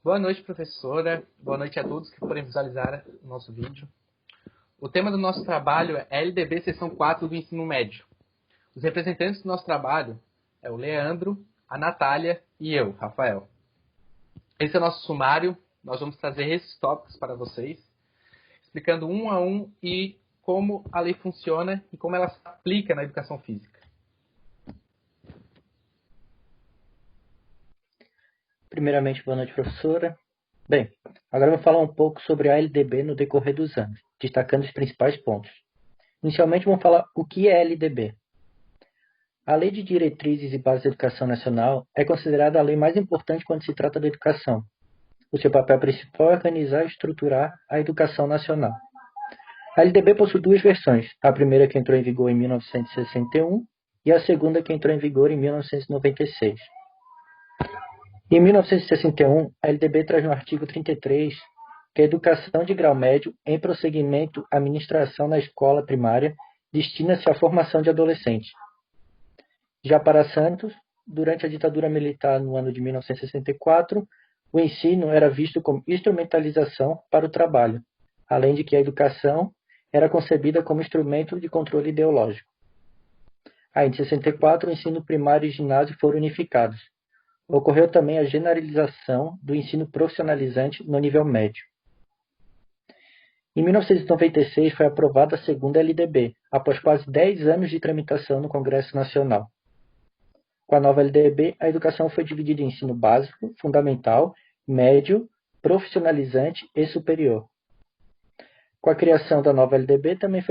Boa noite, professora. Boa noite a todos que forem visualizar o nosso vídeo. O tema do nosso trabalho é LDB Seção 4 do Ensino Médio. Os representantes do nosso trabalho é o Leandro, a Natália e eu, Rafael. Esse é o nosso sumário. Nós vamos trazer esses tópicos para vocês, explicando um a um e como a lei funciona e como ela se aplica na educação física. Primeiramente, boa noite, professora. Bem, agora eu vou falar um pouco sobre a LDB no decorrer dos anos, destacando os principais pontos. Inicialmente, vamos falar o que é LDB. A Lei de Diretrizes e Bases da Educação Nacional é considerada a lei mais importante quando se trata da educação. O seu papel principal é organizar e estruturar a educação nacional. A LDB possui duas versões, a primeira que entrou em vigor em 1961 e a segunda que entrou em vigor em 1996. Em 1961, a LDB traz no artigo 33 que a educação de grau médio, em prosseguimento à ministração na escola primária, destina-se à formação de adolescentes. Já para Santos, durante a ditadura militar no ano de 1964, o ensino era visto como instrumentalização para o trabalho, além de que a educação era concebida como instrumento de controle ideológico. Em 64, o ensino primário e ginásio foram unificados. Ocorreu também a generalização do ensino profissionalizante no nível médio. Em 1996 foi aprovada a segunda LDB, após quase 10 anos de tramitação no Congresso Nacional. Com a nova LDB, a educação foi dividida em ensino básico, fundamental, médio, profissionalizante e superior. Com a criação da nova LDB também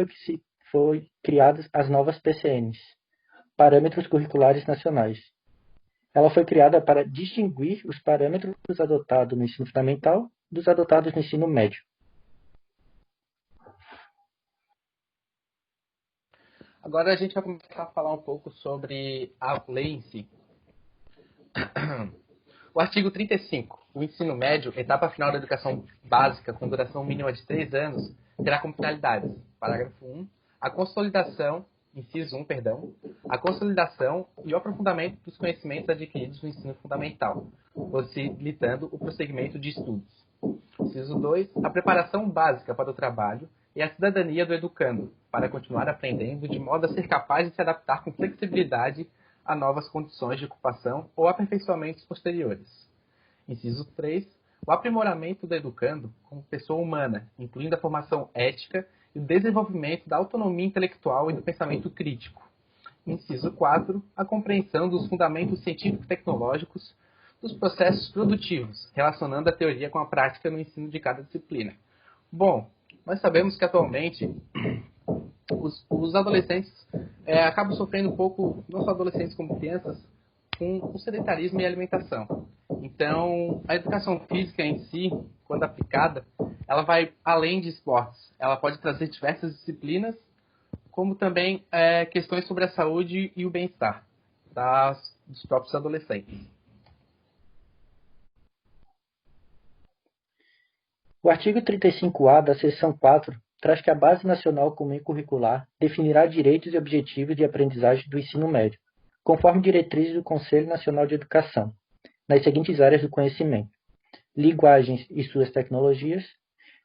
foi criadas as novas PCNs, Parâmetros Curriculares Nacionais. Ela foi criada para distinguir os parâmetros adotados no ensino fundamental dos adotados no ensino médio. Agora a gente vai começar a falar um pouco sobre a lei em si. O artigo 35, o ensino médio, etapa final da educação básica com duração mínima de 3 anos, terá como finalidades. Parágrafo 1, a consolidação, inciso 1, a consolidação e o aprofundamento dos conhecimentos adquiridos no ensino fundamental, possibilitando o prosseguimento de estudos. Inciso 2, a preparação básica para o trabalho e a cidadania do educando, para continuar aprendendo de modo a ser capaz de se adaptar com flexibilidade a novas condições de ocupação ou aperfeiçoamentos posteriores. Inciso 3, o aprimoramento do educando como pessoa humana, incluindo a formação ética e o desenvolvimento da autonomia intelectual e do pensamento crítico. Inciso 4, a compreensão dos fundamentos científico-tecnológicos dos processos produtivos, relacionando a teoria com a prática no ensino de cada disciplina. Bom, nós sabemos que atualmente os adolescentes acabam sofrendo um pouco, não só adolescentes como crianças, com o sedentarismo e a alimentação. Então, a educação física em si, quando aplicada, ela vai além de esportes. Ela pode trazer diversas disciplinas, como também questões sobre a saúde e o bem-estar dos próprios adolescentes. O artigo 35A da seção 4 traz que a Base Nacional Comum e Curricular definirá direitos e objetivos de aprendizagem do ensino médio, conforme diretrizes do Conselho Nacional de Educação, nas seguintes áreas do conhecimento: linguagens e suas tecnologias,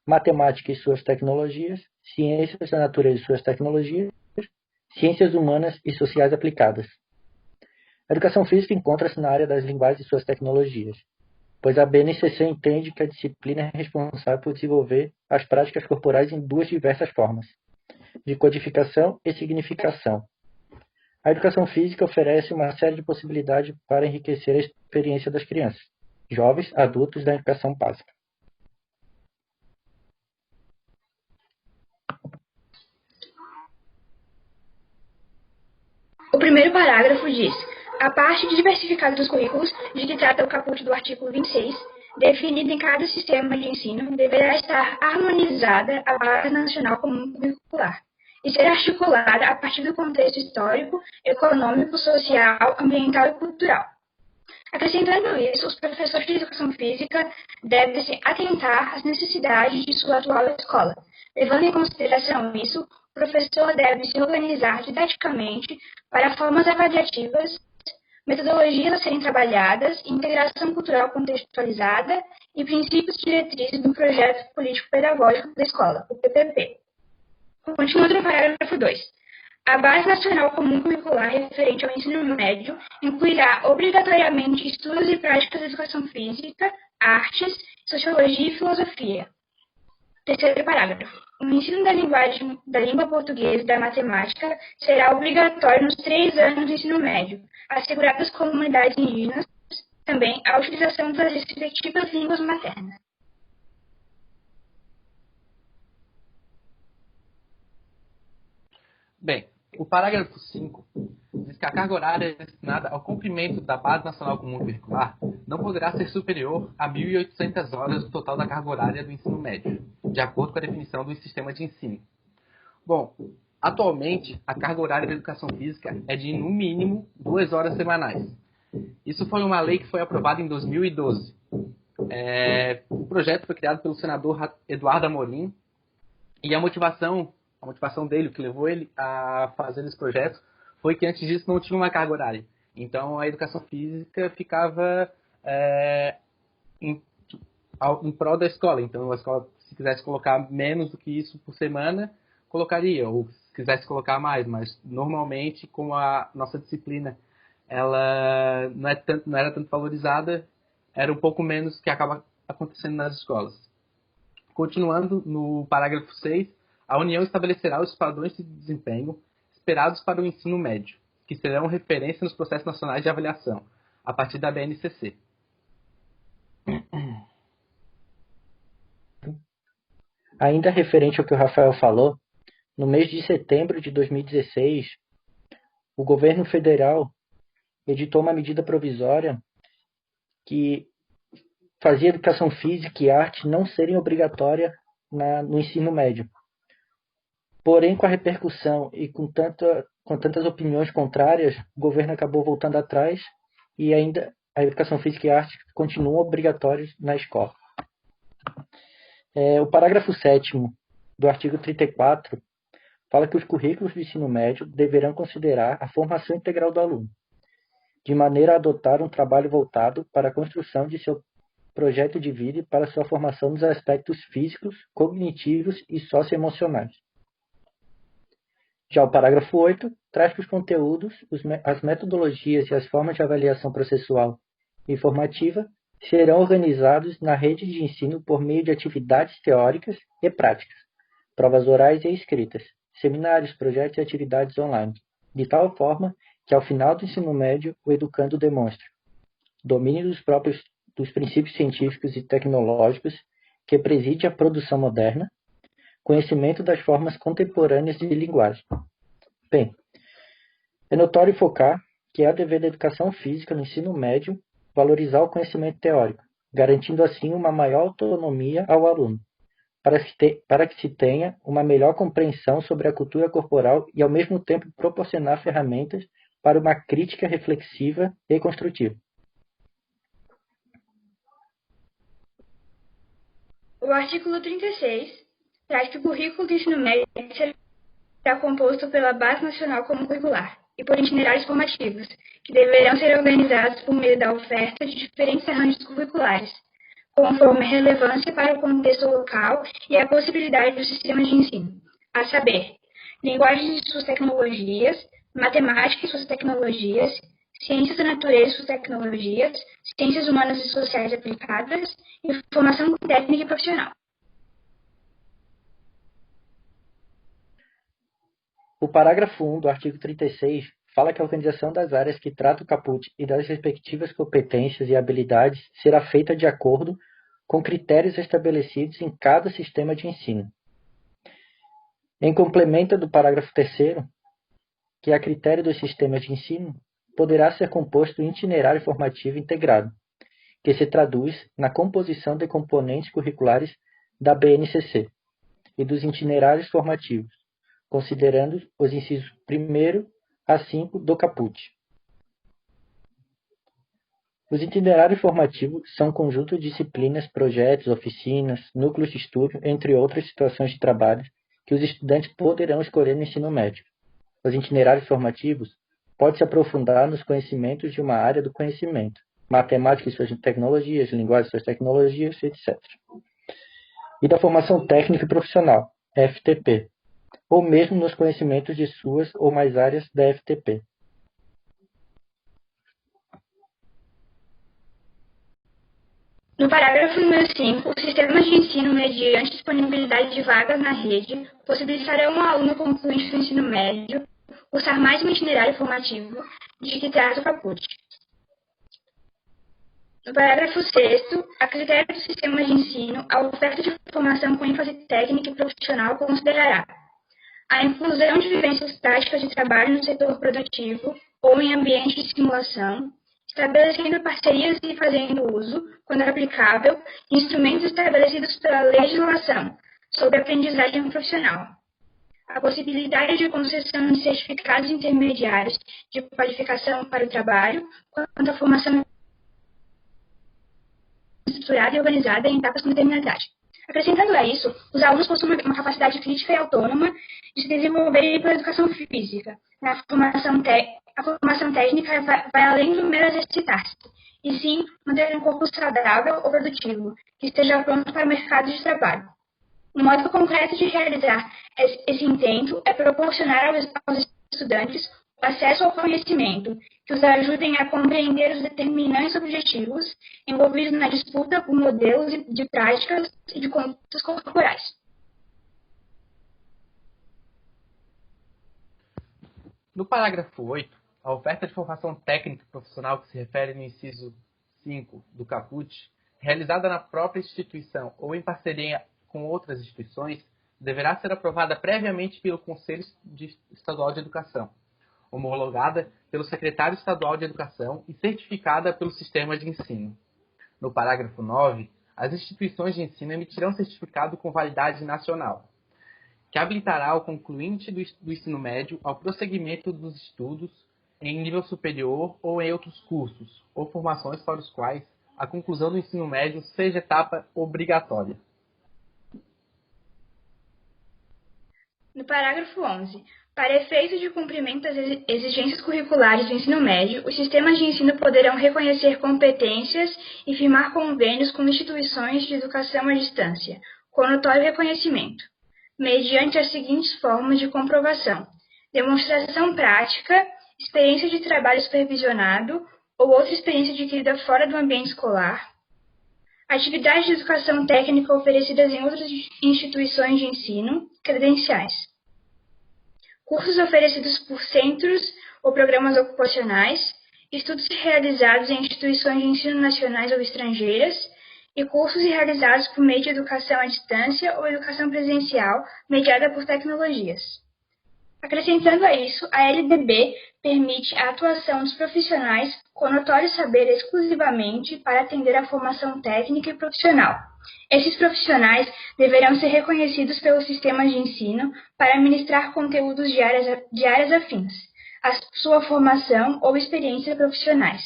matemática e suas tecnologias, ciências da natureza e suas tecnologias, ciências humanas e sociais aplicadas. A educação física encontra-se na área das linguagens e suas tecnologias, pois a BNCC entende que a disciplina é responsável por desenvolver as práticas corporais em duas diversas formas, de codificação e significação. A educação física oferece uma série de possibilidades para enriquecer a experiência das crianças, jovens, adultos da educação básica. O primeiro parágrafo diz: a parte diversificada dos currículos, de que trata o caput do artigo 26, definida em cada sistema de ensino, deverá estar harmonizada à Base Nacional Comum Curricular e ser articulada a partir do contexto histórico, econômico, social, ambiental e cultural. Acrescentando isso, os professores de educação física devem se atentar às necessidades de sua atual escola. Levando em consideração isso, o professor deve se organizar didaticamente para formas avaliativas, metodologias a serem trabalhadas, integração cultural contextualizada e princípios diretrizes do projeto político-pedagógico da escola, o PPP. Continuando no parágrafo 2. A Base Nacional Comum Curricular referente ao ensino médio incluirá obrigatoriamente estudos e práticas de educação física, artes, sociologia e filosofia. Terceiro parágrafo. O ensino da língua portuguesa e da matemática será obrigatório nos 3 anos do ensino médio, assegurado às comunidades indígenas também a utilização das respectivas línguas maternas. Bem, o parágrafo 5 diz que a carga horária destinada ao cumprimento da Base Nacional Comum Curricular não poderá ser superior a 1.800 horas do total da carga horária do ensino médio, de acordo com a definição do sistema de ensino. Bom, atualmente, a carga horária da educação física é de, no mínimo, 2 horas semanais. Isso foi uma lei que foi aprovada em 2012. O projeto foi criado pelo senador Eduardo Amorim e a motivação dele, o que levou ele a fazer esse projeto, foi que antes disso não tinha uma carga horária. Então a educação física ficava em prol da escola. Então a escola, se quisesse colocar menos do que isso por semana, colocaria, ou se quisesse colocar mais, mas normalmente, como a nossa disciplina ela não era tanto valorizada, era um pouco menos que acaba acontecendo nas escolas. Continuando no parágrafo 6, a União estabelecerá os padrões de desempenho esperados para o ensino médio, que serão referência nos processos nacionais de avaliação, a partir da BNCC. Ainda referente ao que o Rafael falou, no mês de setembro de 2016, o governo federal editou uma medida provisória que fazia educação física e arte não serem obrigatórias no ensino médio. Porém, com a repercussão e com tantas opiniões contrárias, o governo acabou voltando atrás e ainda a educação física e arte continuam obrigatórias na escola. O parágrafo 7º do artigo 34 fala que os currículos do ensino médio deverão considerar a formação integral do aluno, de maneira a adotar um trabalho voltado para a construção de seu projeto de vida e para sua formação nos aspectos físicos, cognitivos e socioemocionais. Já o parágrafo 8 traz que os conteúdos, as metodologias e as formas de avaliação processual e formativa serão organizados na rede de ensino por meio de atividades teóricas e práticas, provas orais e escritas, seminários, projetos e atividades online, de tal forma que, ao final do ensino médio, o educando demonstre domínio dos princípios científicos e tecnológicos que preside a produção moderna, conhecimento das formas contemporâneas de linguagem. Bem, é notório focar que é dever da educação física no ensino médio valorizar o conhecimento teórico, garantindo assim uma maior autonomia ao aluno, para que se tenha uma melhor compreensão sobre a cultura corporal e, ao mesmo tempo, proporcionar ferramentas para uma crítica reflexiva e construtiva. O artigo 36 traz que o currículo do ensino médio será composto pela Base Nacional Comum Curricular e por itinerários formativos, que deverão ser organizados por meio da oferta de diferentes arranjos curriculares, conforme a relevância para o contexto local e a possibilidade do sistema de ensino, a saber, linguagem e suas tecnologias, matemática e suas tecnologias, ciências da natureza e suas tecnologias, ciências humanas e sociais aplicadas e formação técnica e profissional. O parágrafo 1 do artigo 36 fala que a organização das áreas que trata o caput e das respectivas competências e habilidades será feita de acordo com critérios estabelecidos em cada sistema de ensino. Em complemento do parágrafo 3º, que a critério dos sistemas de ensino, poderá ser composto um itinerário formativo integrado, que se traduz na composição de componentes curriculares da BNCC e dos itinerários formativos, considerando os incisos 1º a 5 do caput. Os itinerários formativos são um conjunto de disciplinas, projetos, oficinas, núcleos de estudo, entre outras situações de trabalho que os estudantes poderão escolher no ensino médio. Os itinerários formativos podem se aprofundar nos conhecimentos de uma área do conhecimento, matemática e suas tecnologias, linguagem e suas tecnologias, etc. E da formação técnica e profissional, FTP, ou mesmo nos conhecimentos de suas ou mais áreas da FTP. No parágrafo número 5, os sistemas de ensino, mediante disponibilidade de vagas na rede, possibilitarão ao aluno concluinte do ensino médio cursar mais um itinerário formativo de que trata o caput. No parágrafo 6º, a critério do sistema de ensino, a oferta de formação com ênfase técnica e profissional considerará a inclusão de vivências práticas de trabalho no setor produtivo ou em ambiente de simulação, estabelecendo parcerias e fazendo uso, quando aplicável, de instrumentos estabelecidos pela legislação sobre aprendizagem profissional. A possibilidade de concessão de certificados intermediários de qualificação para o trabalho, quanto à formação estruturada e organizada em etapas com determinada. Acrescentando a isso, os alunos possuem uma capacidade crítica e autônoma de se desenvolverem pela educação física. A formação técnica vai além do mero exercitar-se, e sim manter um corpo saudável ou produtivo, que esteja pronto para o mercado de trabalho. Um modo concreto de realizar esse intento é proporcionar aos estudantes o acesso ao conhecimento, que os ajudem a compreender os determinantes objetivos envolvidos na disputa por modelos de práticas e de condutas corporais. No parágrafo 8, a oferta de formação técnica e profissional que se refere no inciso 5 do caput, realizada na própria instituição ou em parceria com outras instituições, deverá ser aprovada previamente pelo Conselho Estadual de Educação, homologada pelo Secretário Estadual de Educação e certificada pelo Sistema de Ensino. No parágrafo 9, as instituições de ensino emitirão certificado com validade nacional, que habilitará o concluinte do ensino médio ao prosseguimento dos estudos em nível superior ou em outros cursos ou formações para os quais a conclusão do ensino médio seja etapa obrigatória. No parágrafo 11, para efeito de cumprimento das exigências curriculares do ensino médio, os sistemas de ensino poderão reconhecer competências e firmar convênios com instituições de educação à distância, com notório reconhecimento, mediante as seguintes formas de comprovação: demonstração prática, experiência de trabalho supervisionado ou outra experiência adquirida fora do ambiente escolar, atividades de educação técnica oferecidas em outras instituições de ensino, credenciais, cursos oferecidos por centros ou programas ocupacionais, estudos realizados em instituições de ensino nacionais ou estrangeiras, e cursos realizados por meio de educação à distância ou educação presencial mediada por tecnologias. Acrescentando a isso, a LDB permite a atuação dos profissionais com notório saber exclusivamente para atender à formação técnica e profissional. Esses profissionais deverão ser reconhecidos pelos sistemas de ensino para ministrar conteúdos de áreas afins, à sua formação ou experiência profissionais.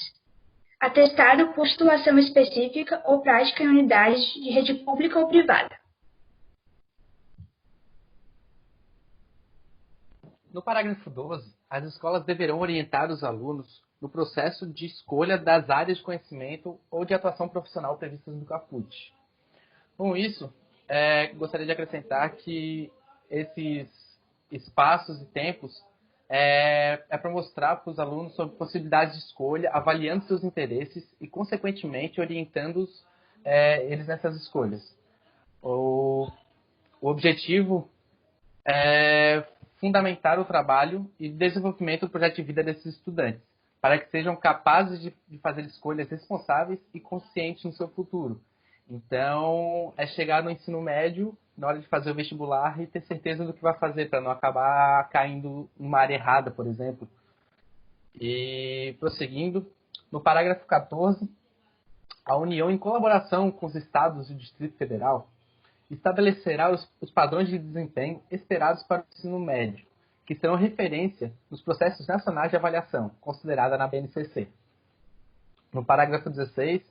Atestado por titulação específica ou prática em unidades de rede pública ou privada. No parágrafo 12, as escolas deverão orientar os alunos no processo de escolha das áreas de conhecimento ou de atuação profissional previstas no caput. Com isso, gostaria de acrescentar que esses espaços e tempos é para mostrar para os alunos sobre possibilidades de escolha, avaliando seus interesses e, consequentemente, orientando-os eles nessas escolhas. O objetivo é fundamentar o trabalho e desenvolvimento do projeto de vida desses estudantes, para que sejam capazes de fazer escolhas responsáveis e conscientes no seu futuro. Então, é chegar no ensino médio, na hora de fazer o vestibular, e ter certeza do que vai fazer, para não acabar caindo numa área errada, por exemplo. E, prosseguindo, no parágrafo 14, a União, em colaboração com os estados e o Distrito Federal, estabelecerá os padrões de desempenho esperados para o ensino médio, que serão referência nos processos nacionais de avaliação, considerada na BNCC. No parágrafo 16,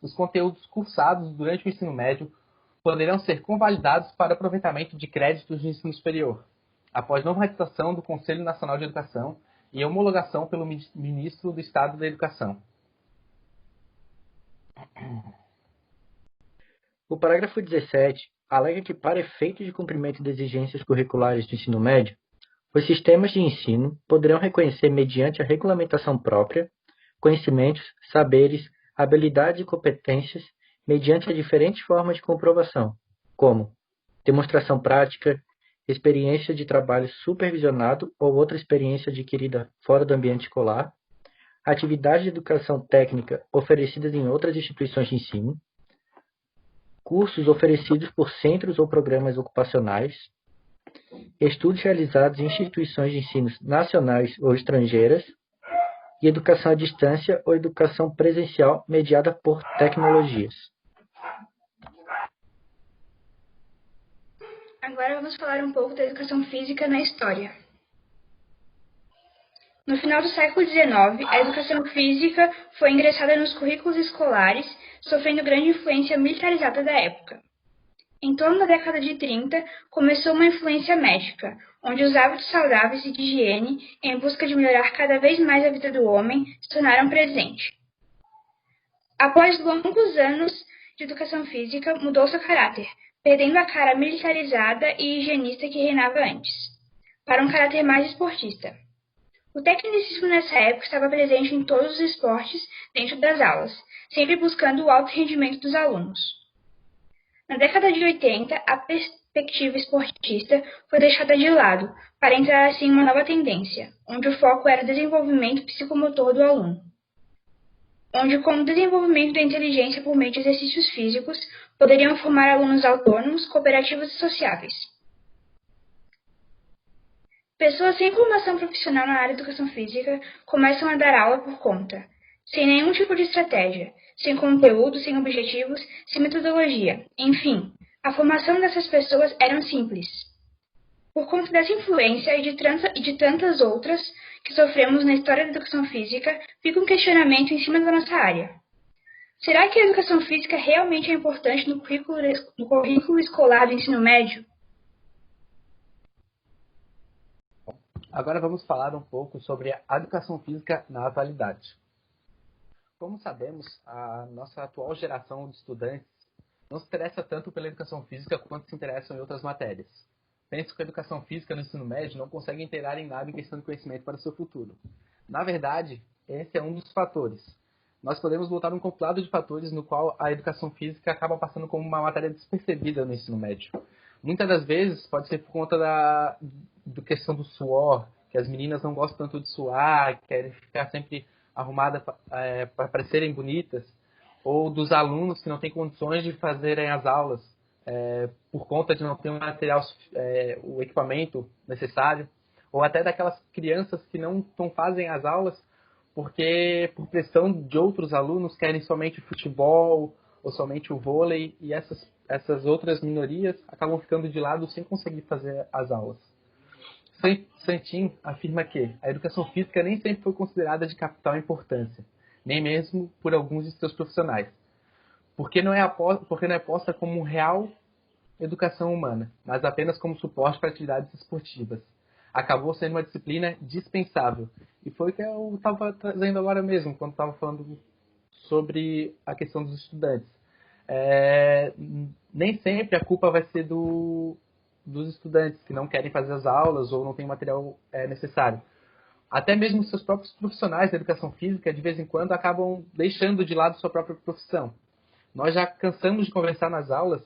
os conteúdos cursados durante o ensino médio poderão ser convalidados para aproveitamento de créditos de ensino superior, após normatização do Conselho Nacional de Educação e homologação pelo Ministro do Estado da Educação. O parágrafo 17 alega que, para efeito de cumprimento das exigências curriculares do ensino médio, os sistemas de ensino poderão reconhecer, mediante a regulamentação própria, conhecimentos, saberes, habilidades e competências mediante as diferentes formas de comprovação, como demonstração prática, experiência de trabalho supervisionado ou outra experiência adquirida fora do ambiente escolar, atividades de educação técnica oferecidas em outras instituições de ensino, cursos oferecidos por centros ou programas ocupacionais, estudos realizados em instituições de ensino nacionais ou estrangeiras, e educação à distância ou educação presencial mediada por tecnologias. Agora vamos falar um pouco da educação física na história. No final do século XIX, a educação física foi ingressada nos currículos escolares, sofrendo grande influência militarizada da época. Em torno da década de 30, começou uma influência médica, onde os hábitos saudáveis e de higiene, em busca de melhorar cada vez mais a vida do homem, se tornaram presentes. Após longos anos de educação física, mudou seu caráter, perdendo a cara militarizada e higienista que reinava antes, para um caráter mais esportista. O tecnicismo nessa época estava presente em todos os esportes dentro das aulas, sempre buscando o alto rendimento dos alunos. Na década de 80, a perspectiva esportista foi deixada de lado, para entrar assim em uma nova tendência, onde o foco era o desenvolvimento psicomotor do aluno. Onde, com o desenvolvimento da inteligência por meio de exercícios físicos, poderiam formar alunos autônomos, cooperativos e sociáveis. Pessoas sem formação profissional na área de educação física começam a dar aula por conta, sem nenhum tipo de estratégia, sem conteúdo, sem objetivos, sem metodologia. Enfim, a formação dessas pessoas era simples. Por conta dessa influência e de tantas outras que sofremos na história da educação física, fica um questionamento em cima da nossa área. Será que a educação física realmente é importante no currículo escolar do ensino médio? Agora vamos falar um pouco sobre a educação física na atualidade. Como sabemos, a nossa atual geração de estudantes não se interessa tanto pela educação física quanto se interessam em outras matérias. Penso que a educação física no ensino médio não consegue inteirar em nada em questão de conhecimento para o seu futuro. Na verdade, esse é um dos fatores. Nós podemos botar um compilado de fatores no qual a educação física acaba passando como uma matéria despercebida no ensino médio. Muitas das vezes pode ser por conta da questão do suor, que as meninas não gostam tanto de suar, querem ficar sempre arrumadas para parecerem bonitas, ou dos alunos que não têm condições de fazerem as aulas por conta de não ter o material, o equipamento necessário, ou até daquelas crianças que não fazem as aulas porque, por pressão de outros alunos, querem somente o futebol ou somente o vôlei, e essas outras minorias acabam ficando de lado sem conseguir fazer as aulas. Santin afirma que a educação física nem sempre foi considerada de capital importância, nem mesmo por alguns de seus profissionais, porque não é posta como real educação humana, mas apenas como suporte para atividades esportivas. Acabou sendo uma disciplina dispensável. E foi o que eu estava trazendo agora mesmo, quando estava falando sobre a questão dos estudantes. Nem sempre a culpa vai ser dos estudantes que não querem fazer as aulas ou não têm o material necessário. Até mesmo seus próprios profissionais da educação física, de vez em quando, acabam deixando de lado sua própria profissão. Nós já cansamos de conversar nas aulas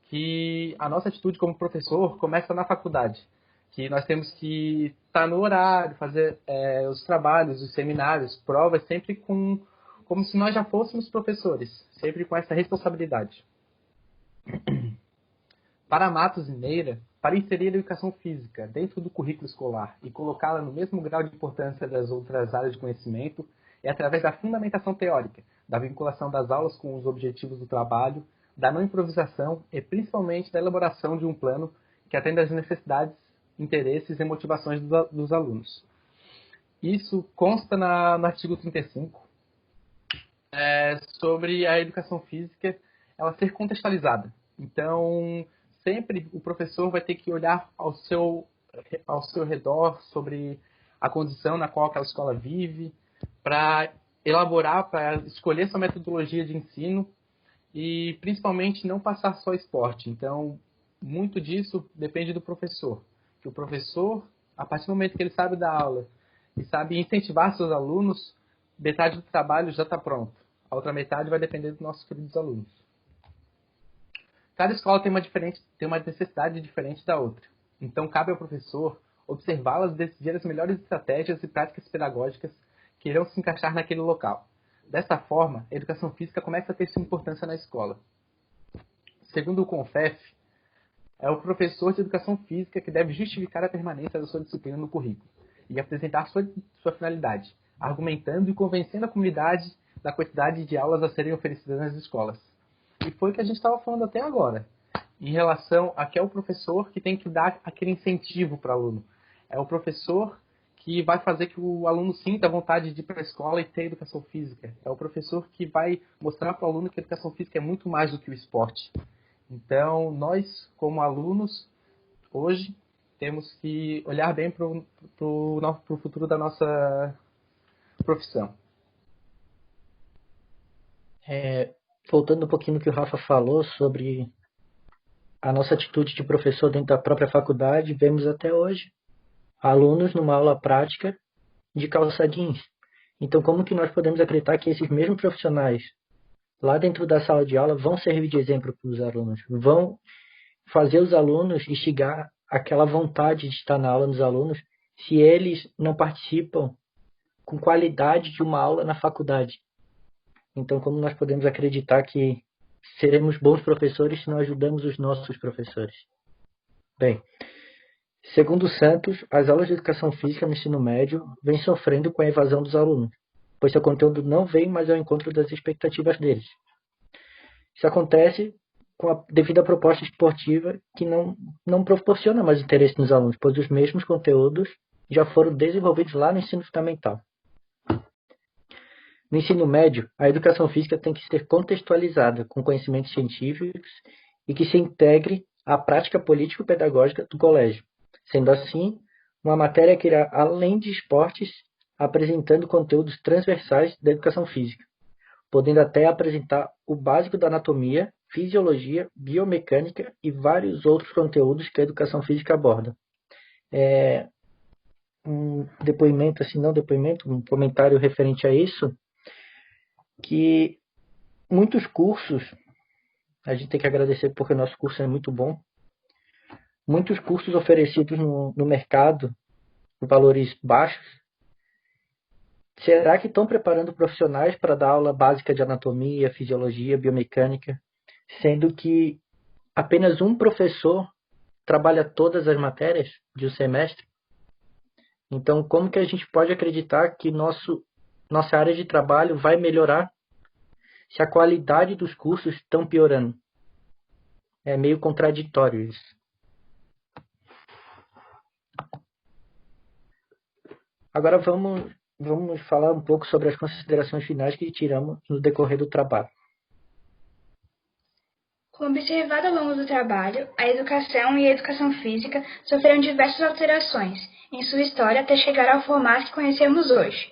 que a nossa atitude como professor começa na faculdade, que nós temos que estar no horário, fazer os trabalhos, os seminários, provas, sempre como se nós já fôssemos professores, sempre com essa responsabilidade. Para Matos e Neira, para inserir a educação física dentro do currículo escolar e colocá-la no mesmo grau de importância das outras áreas de conhecimento, é através da fundamentação teórica, da vinculação das aulas com os objetivos do trabalho, da não improvisação e principalmente da elaboração de um plano que atenda às necessidades, interesses e motivações dos alunos. Isso consta no artigo 35, sobre a educação física ela ser contextualizada. Então, sempre o professor vai ter que olhar ao seu redor sobre a condição na qual aquela escola vive, para elaborar, para escolher sua metodologia de ensino e principalmente não passar só esporte. Então, muito disso depende do professor. Que o professor, a partir do momento que ele sabe dar aula e sabe incentivar seus alunos, metade do trabalho já está pronto. A outra metade vai depender dos nossos queridos alunos. Cada escola tem uma necessidade diferente da outra. Então, cabe ao professor observá-las e decidir as melhores estratégias e práticas pedagógicas que irão se encaixar naquele local. Dessa forma, a educação física começa a ter sua importância na escola. Segundo o CONFEF, é o professor de educação física que deve justificar a permanência da sua disciplina no currículo e apresentar sua finalidade, argumentando e convencendo a comunidade da quantidade de aulas a serem oferecidas nas escolas. E foi o que a gente estava falando até agora, em relação a que é o professor que tem que dar aquele incentivo para o aluno. É o professor que vai fazer que o aluno sinta a vontade de ir para a escola e ter educação física. É o professor que vai mostrar para o aluno que a educação física é muito mais do que o esporte. Então, nós, como alunos, hoje, temos que olhar bem para o futuro da nossa profissão. Voltando um pouquinho no que o Rafa falou sobre a nossa atitude de professor dentro da própria faculdade, vemos até hoje alunos numa aula prática de calça jeans. Então, como que nós podemos acreditar que esses mesmos profissionais lá dentro da sala de aula vão servir de exemplo para os alunos, vão fazer os alunos instigar aquela vontade de estar na aula dos alunos, se eles não participam com qualidade de uma aula na faculdade? Então, como nós podemos acreditar que seremos bons professores se não ajudamos os nossos professores? Bem, segundo Santos, as aulas de educação física no ensino médio vêm sofrendo com a evasão dos alunos, pois seu conteúdo não vem mais ao encontro das expectativas deles. Isso acontece devido à proposta esportiva que não proporciona mais interesse nos alunos, pois os mesmos conteúdos já foram desenvolvidos lá no ensino fundamental. No ensino médio, a educação física tem que ser contextualizada com conhecimentos científicos e que se integre à prática político-pedagógica do colégio. Sendo assim, uma matéria que irá além de esportes, apresentando conteúdos transversais da educação física, podendo até apresentar o básico da anatomia, fisiologia, biomecânica e vários outros conteúdos que a educação física aborda. Um comentário referente a isso, que muitos cursos, a gente tem que agradecer porque o nosso curso é muito bom, muitos cursos oferecidos no mercado, por valores baixos, será que estão preparando profissionais para dar aula básica de anatomia, fisiologia, biomecânica, sendo que apenas um professor trabalha todas as matérias de um semestre? Então, como que a gente pode acreditar que nossa área de trabalho vai melhorar se a qualidade dos cursos estão piorando? É meio contraditório isso. Agora vamos falar um pouco sobre as considerações finais que tiramos no decorrer do trabalho. Como observado ao longo do trabalho, a educação e a educação física sofreram diversas alterações em sua história até chegar ao formato que conhecemos hoje.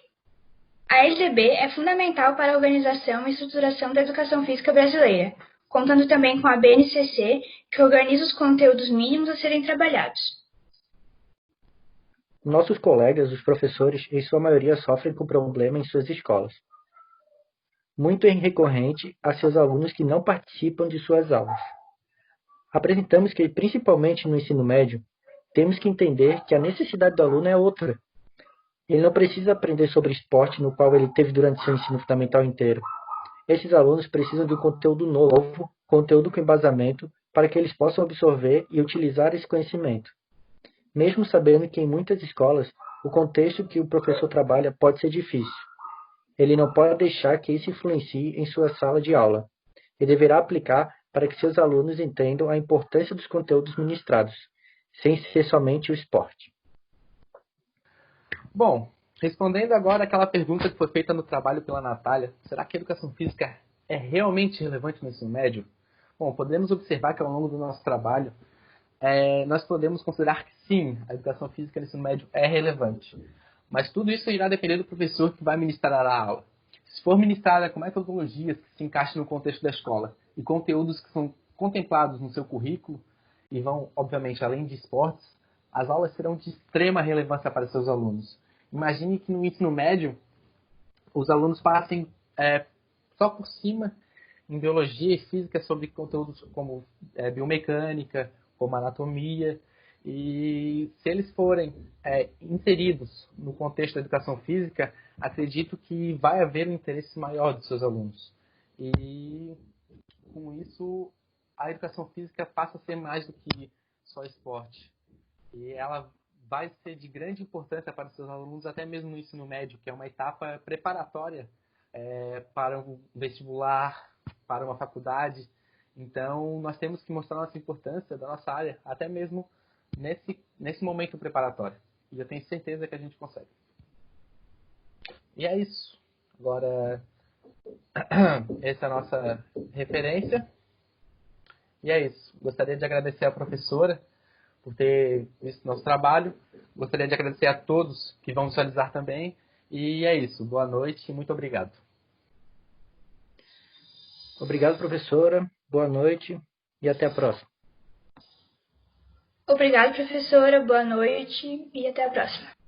A LDB é fundamental para a organização e estruturação da educação física brasileira, contando também com a BNCC, que organiza os conteúdos mínimos a serem trabalhados. Nossos colegas, os professores, em sua maioria sofrem com problema em suas escolas. Muito recorrente a seus alunos que não participam de suas aulas. Apresentamos que, principalmente no ensino médio, temos que entender que a necessidade do aluno é outra. Ele não precisa aprender sobre esporte no qual ele teve durante seu ensino fundamental inteiro. Esses alunos precisam de um conteúdo novo, conteúdo com embasamento, para que eles possam absorver e utilizar esse conhecimento. Mesmo sabendo que em muitas escolas, o contexto que o professor trabalha pode ser difícil. Ele não pode deixar que isso influencie em sua sala de aula. Ele deverá aplicar para que seus alunos entendam a importância dos conteúdos ministrados, sem ser somente o esporte. Bom, respondendo agora aquela pergunta que foi feita no trabalho pela Natália, será que a educação física é realmente relevante no ensino médio? Bom, podemos observar que ao longo do nosso trabalho, nós podemos considerar que sim, a educação física no ensino médio é relevante. Mas tudo isso irá depender do professor que vai ministrar a aula. Se for ministrada com metodologias que se encaixem no contexto da escola e conteúdos que são contemplados no seu currículo e vão, obviamente, além de esportes, as aulas serão de extrema relevância para seus alunos. Imagine que no ensino médio os alunos passem só por cima em biologia e física sobre conteúdos como biomecânica, como anatomia, e se eles forem inseridos no contexto da educação física, acredito que vai haver um interesse maior dos seus alunos. E com isso, a educação física passa a ser mais do que só esporte. E ela vai ser de grande importância para os seus alunos, até mesmo no ensino médio, que é uma etapa preparatória para um vestibular, para uma faculdade. Então, nós temos que mostrar nossa importância da nossa área, até mesmo nesse momento preparatório. E eu tenho certeza que a gente consegue. E é isso. Agora, essa é a nossa referência. E é isso. Gostaria de agradecer à professora por ter visto nosso trabalho. Gostaria de agradecer a todos que vão visualizar também. E é isso. Boa noite e muito obrigado. Obrigado, professora. Boa noite e até a próxima. Obrigado, professora. Boa noite e até a próxima.